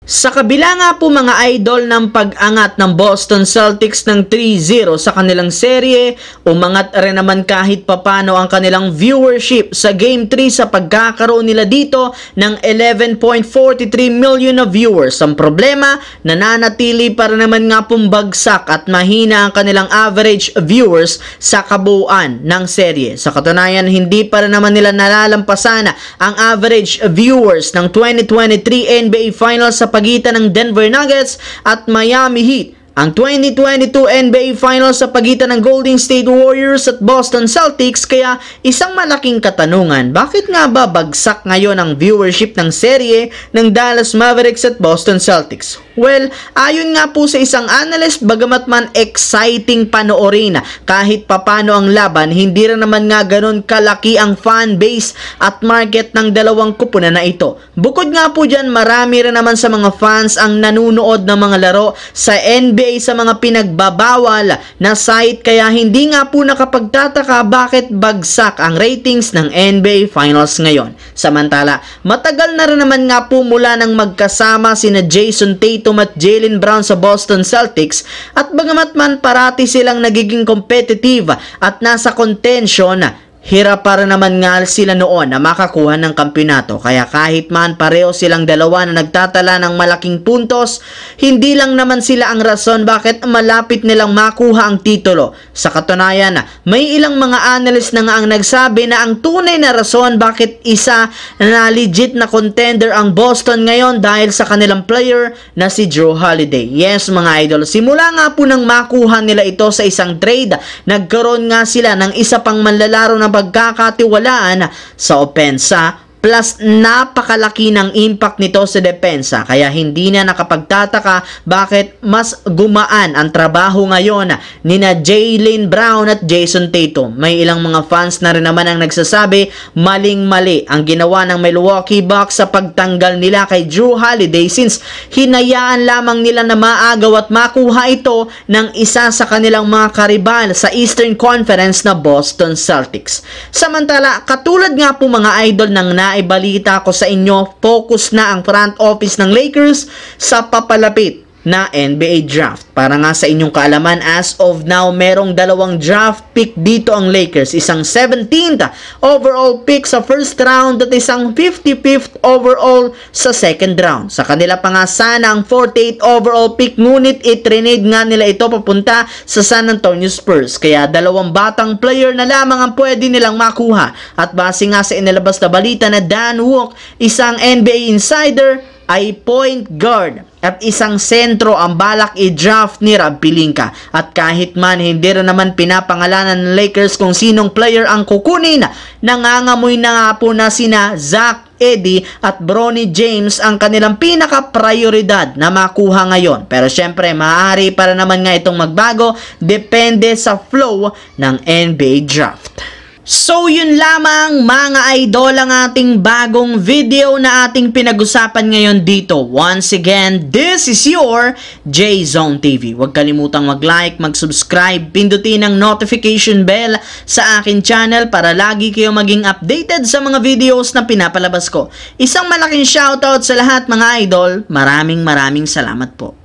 Sa kabila nga po mga idol ng pag-angat ng Boston Celtics ng 3-0 sa kanilang serye, umangat rin naman kahit papano ang kanilang viewership sa Game 3 sa pagkakaroon nila dito ng 11.43 million na viewers. Ang problema, nananatili para naman nga pong bagsak at mahina ang kanilang average viewers sa kabuuan ng serye. Sa katunayan, hindi para naman nila nalalampasan ang average viewers ng 2023 NBA Finals sa pagitan ng Denver Nuggets at Miami Heat. Ang 2022 NBA Finals sa pagitan ng Golden State Warriors at Boston Celtics, kaya isang malaking katanungan, bakit nga ba bagsak ngayon ang viewership ng serye ng Dallas Mavericks at Boston Celtics? Well, ayon nga po sa isang analyst, bagamat man exciting panoorin kahit papano ang laban, hindi rin naman nga ganun kalaki ang fan base at market ng dalawang kupunan na ito. Bukod nga po dyan, marami rin naman sa mga fans ang nanunood ng mga laro sa NBA sa mga pinagbabawal na site, kaya hindi nga po nakapagtataka bakit bagsak ang ratings ng NBA Finals ngayon. Samantala, matagal na rin naman nga po mula nang magkasama sina Jason Tatum at Jaylen Brown sa Boston Celtics, at bagamat man parati silang nagiging competitive at nasa contention, hirap para naman nga sila noon na makakuha ng kampeonato. Kaya kahit man pareho silang dalawa na nagtatala ng malaking puntos, hindi lang naman sila ang rason bakit malapit nilang makuha ang titulo. Sa katunayan, may ilang mga analyst na nga ang nagsabi na ang tunay na rason bakit isa na legit na contender ang Boston ngayon dahil sa kanilang player na si Jrue Holiday. Yes mga idol, simula nga po nang makuha nila ito sa isang trade, nagkaroon nga sila ng isa pang manlalaro na pagkakatiwalaan sa opensa, plus napakalaki ng impact nito sa depensa, kaya hindi na nakapagtataka bakit mas gumaan ang trabaho ngayon nina Jaylen Brown at Jason Tatum. May ilang mga fans na rin naman ang nagsasabi maling-mali ang ginawa ng Milwaukee Bucks sa pagtanggal nila kay Jrue Holiday, since hinayaan lamang nila na maagaw at makuha ito ng isa sa kanilang mga karibal sa Eastern Conference na Boston Celtics. Samantala, katulad nga po mga idol ng naibalita ko sa inyo, focus na ang front office ng Lakers sa papalapit na NBA draft. Para nga sa inyong kaalaman, as of now, merong dalawang draft pick dito ang Lakers. Isang 17th overall pick sa first round at isang 55th overall sa second round. Sa kanila pa nga sana ang 48th overall pick, ngunit itrinade nga nila ito papunta sa San Antonio Spurs. Kaya dalawang batang player na lamang ang pwede nilang makuha. At base nga sa inilabas na balita na Dan Wook, isang NBA insider, ay point guard at isang sentro ang balak i-draft ni Rob Pelinka. At kahit man hindi rin naman pinapangalanan ng Lakers kung sinong player ang kukunin, nangangamoy na nga po na sina Zach Edey at Bronny James ang kanilang pinaka-prioridad na makuha ngayon. Pero syempre, maaari para naman nga itong magbago, depende sa flow ng NBA draft. So yun lamang mga idol ang ating bagong video na ating pinag-usapan ngayon dito. Once again, this is your J-Zone TV. Huwag kalimutang mag-like, mag-subscribe, pindutin ang notification bell sa akin channel para lagi kayo maging updated sa mga videos na pinapalabas ko. Isang malaking shoutout sa lahat mga idol. Maraming salamat po.